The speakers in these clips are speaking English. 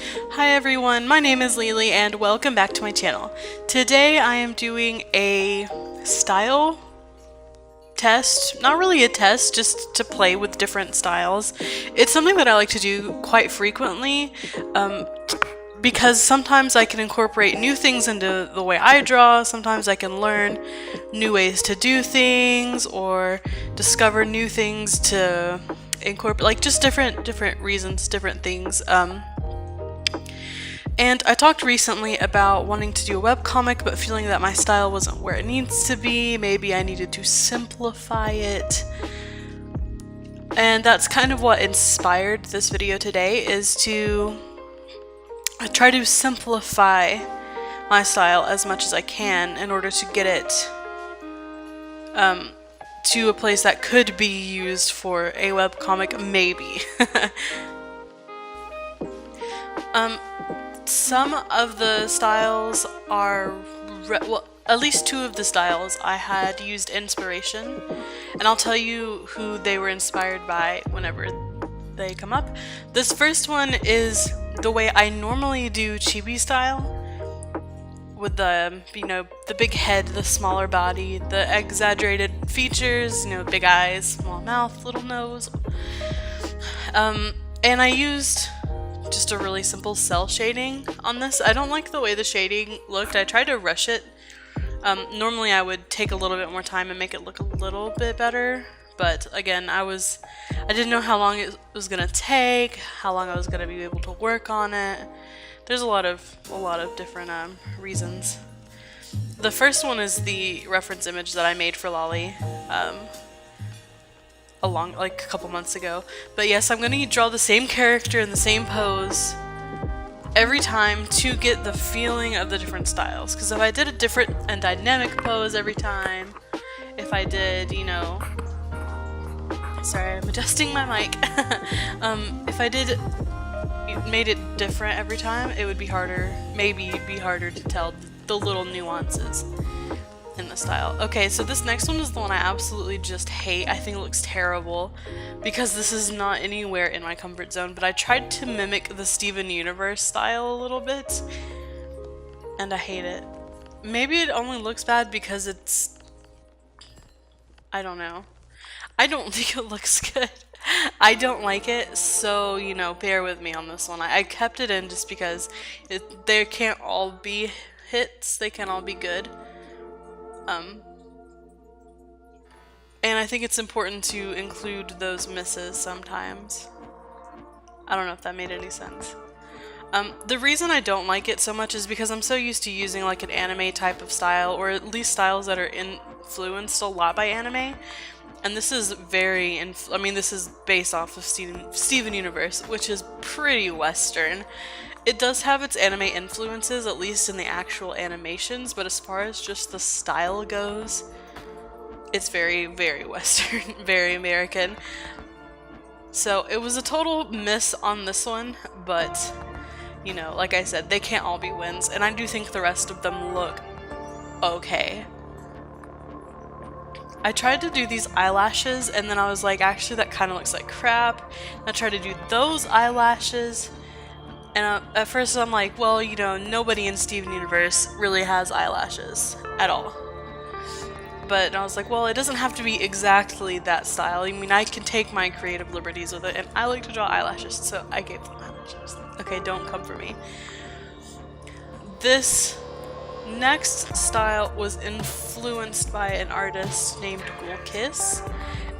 Hi everyone, my name is Lily and welcome back to my channel. Today I am doing a style test, not really a test, just to play with different styles. It's something that I like to do quite frequently because sometimes I can incorporate new things into the way I draw, sometimes I can learn new ways to do things or discover new things to incorporate, like just different reasons, different things. And I talked recently about wanting to do a webcomic but feeling that my style wasn't where it needs to be. Maybe I needed to simplify it. And that's kind of what inspired this video today, is to try to simplify my style as much as I can in order to get it to a place that could be used for a webcomic, maybe. Some of the styles are, well, at least two of the styles I had used inspiration, and I'll tell you who they were inspired by whenever they come up. This first one is the way I normally do chibi style, with the, the big head, the smaller body, the exaggerated features, big eyes, small mouth, little nose. And I used just a really simple cell shading on this. I don't like the way the shading looked. I tried to rush it. Normally I would take a little bit more time and make it look a little bit better, but again, I didn't know how long it was gonna take, how long I was gonna be able to work on it. There's a lot of different reasons. The first one is the reference image that I made for Lolly a couple months ago. But yes, I'm gonna draw the same character in the same pose every time to get the feeling of the different styles. Because if I did a different and dynamic pose every time, if I did, sorry, I'm adjusting my mic. If I made it different every time, it would be harder, maybe be harder to tell the little nuances in the style. Okay, so this next one is the one I absolutely just hate. I think it looks terrible because this is not anywhere in my comfort zone, but I tried to mimic the Steven Universe style a little bit, and I hate it. Maybe it only looks bad because it's, I don't know. I don't think it looks good. I don't like it, so, bear with me on this one. I kept it in just because they can't all be hits, they can't all be good. And I think it's important to include those misses sometimes. I don't know if that made any sense. The reason I don't like it so much is because I'm so used to using like an anime type of style, or at least styles that are influenced a lot by anime. And this is this is based off of Steven Universe, which is pretty Western. It does have its anime influences, at least in the actual animations, but as far as just the style goes, it's very, very Western, very American. So it was a total miss on this one, but, like I said, they can't all be wins, and I do think the rest of them look okay. I tried to do these eyelashes, and then I was like, actually that kind of looks like crap. I tried to do those eyelashes, and at first I'm like, well, nobody in Steven Universe really has eyelashes at all. But I was like, well, it doesn't have to be exactly that style. I can take my creative liberties with it, and I like to draw eyelashes, so I gave them eyelashes. Okay, don't come for me. This next style was influenced by an artist named Ghoulkiss,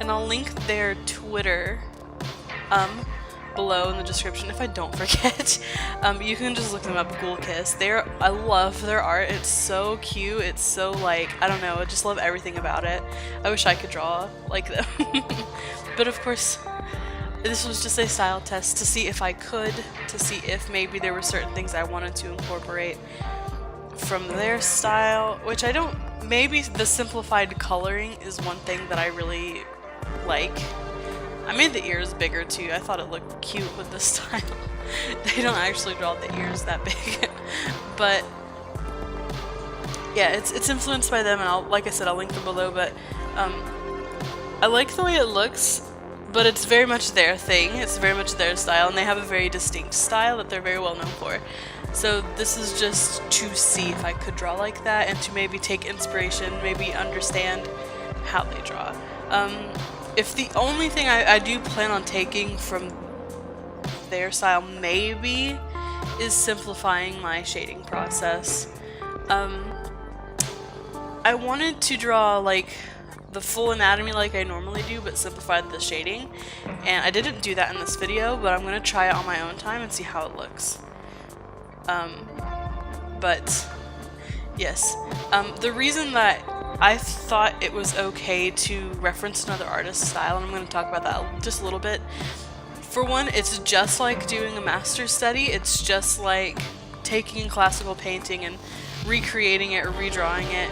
and I'll link their Twitter below in the description if I don't forget. You can just look them up, Ghoulkiss. I love their art. It's so cute. It's so I don't know, I just love everything about it. I wish I could draw like them. But of course, this was just a style test to see if I could, to see if maybe there were certain things I wanted to incorporate from their style, which I don't, maybe the simplified coloring is one thing that I really like. I made the ears bigger too. I thought it looked cute with this style. They don't actually draw the ears that big. But yeah, it's influenced by them, and like I said, I'll link them below, but I like the way it looks, but it's very much their thing, it's very much their style, and they have a very distinct style that they're very well known for. So this is just to see if I could draw like that, and to maybe take inspiration, maybe understand how they draw. If the only thing I do plan on taking from their style maybe is simplifying my shading process. I wanted to draw like the full anatomy like I normally do, but simplified the shading, and I didn't do that in this video, but I'm gonna try it on my own time and see how it looks. But yes, the reason that I thought it was okay to reference another artist's style, and I'm going to talk about that just a little bit. For one, it's just like doing a master's study. It's just like taking classical painting and recreating it or redrawing it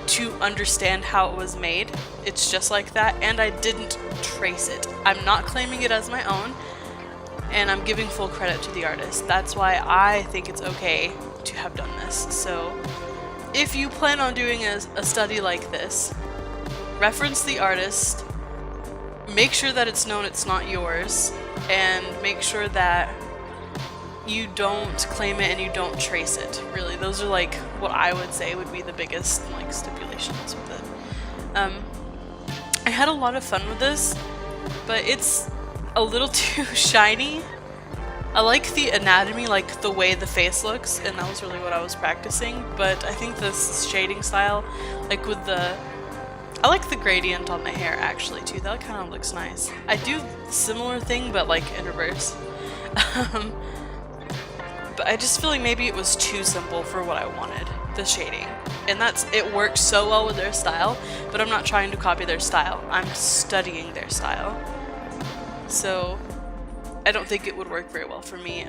to understand how it was made. It's just like that, and I didn't trace it. I'm not claiming it as my own, and I'm giving full credit to the artist. That's why I think it's okay to have done this. So if you plan on doing a study like this, reference the artist, make sure that it's known it's not yours, and make sure that you don't claim it and you don't trace it. Really, those are like what I would say would be the biggest like stipulations with it. I had a lot of fun with this, but it's a little too shiny. I like the anatomy, like the way the face looks, and that was really what I was practicing, but I think this shading style, like with the... I like the gradient on the hair actually too, that kind of looks nice. I do a similar thing, but like in reverse. But I just feel like maybe it was too simple for what I wanted, the shading. And it works so well with their style, but I'm not trying to copy their style, I'm studying their style. So I don't think it would work very well for me.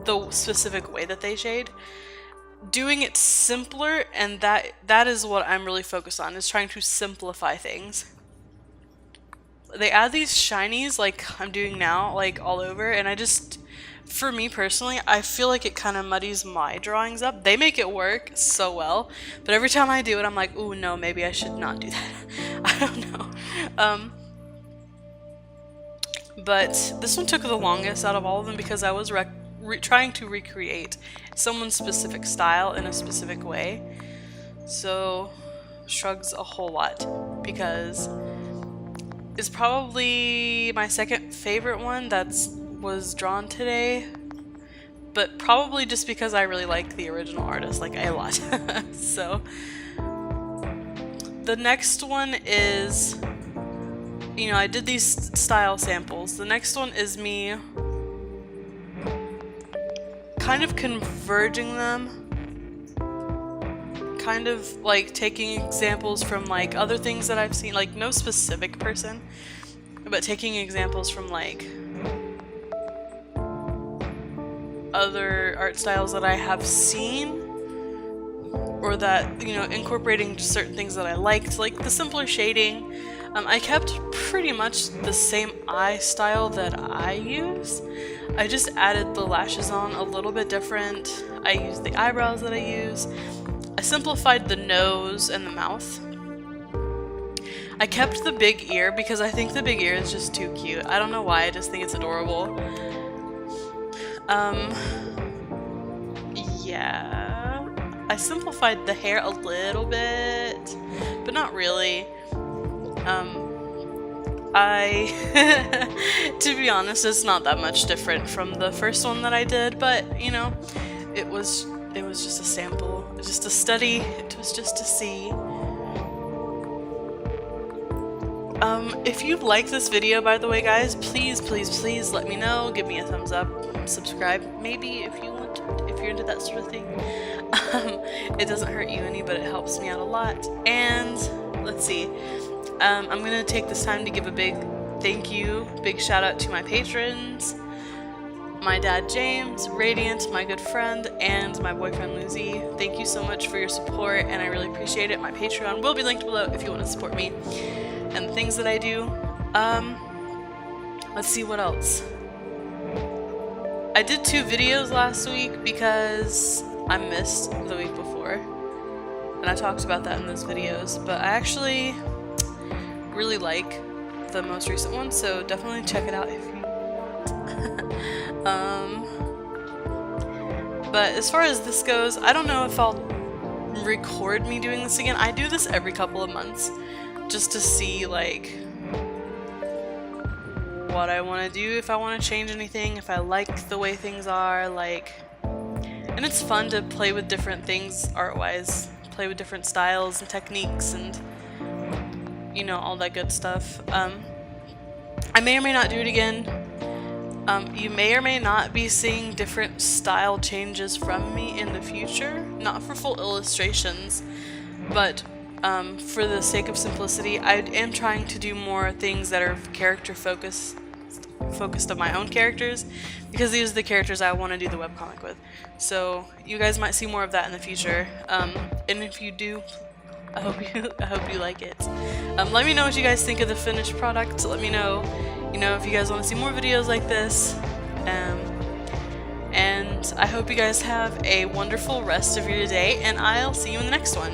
The specific way that they shade, doing it simpler, and that is what I'm really focused on, is trying to simplify things. They add these shinies like I'm doing now, like all over, and I just, for me personally, I feel like it kind of muddies my drawings up. They make it work so well, but every time I do it I'm like, ooh no, maybe I should not do that. I don't know. But this one took the longest out of all of them because I was trying to recreate someone's specific style in a specific way. So shrugs a whole lot, because it's probably my second favorite one that was drawn today, but probably just because I really like the original artist, like a lot. So the next one is, you know, I did these style samples. The next one is me kind of converging them, kind of like taking examples from like other things that I've seen, like no specific person, but taking examples from like other art styles that I have seen, or that, you know, incorporating certain things that I liked, like the simpler shading. I kept pretty much the same eye style that I use. I just added the lashes on a little bit different. I used the eyebrows that I use. I simplified the nose and the mouth. I kept the big ear because I think the big ear is just too cute. I don't know why, I just think it's adorable. Yeah. I simplified the hair a little bit, but not really. To be honest, it's not that much different from the first one that I did, but, you know, it was just a sample, it was just a study, it was just to see. If you like this video, by the way, guys, please let me know, give me a thumbs up, subscribe, maybe if you want, if you're into that sort of thing. It doesn't hurt you any, but it helps me out a lot. And let's see, I'm gonna take this time to give a big thank you, big shout out to my patrons, my dad James, Radiant, my good friend, and my boyfriend Lucy. Thank you so much for your support, and I really appreciate it. My Patreon will be linked below if you want to support me and the things that I do. Let's see what else. I did 2 videos last week because I missed the week before, and I talked about that in those videos, but I actually really like the most recent one, so definitely check it out if you want. But as far as this goes, I don't know if I'll record me doing this again. I do this every couple of months just to see like what I want to do, if I want to change anything, if I like the way things are, like, and it's fun to play with different things art-wise, play with different styles and techniques and, you know, all that good stuff. I may or may not do it again. You may or may not be seeing different style changes from me in the future, not for full illustrations, but for the sake of simplicity, I am trying to do more things that are character focused of my own characters, because these are the characters I want to do the webcomic with. So you guys might see more of that in the future. And if you do, I hope you like it. Let me know what you guys think of the finished product. Let me know, you know, if you guys want to see more videos like this. And I hope you guys have a wonderful rest of your day, and I'll see you in the next one.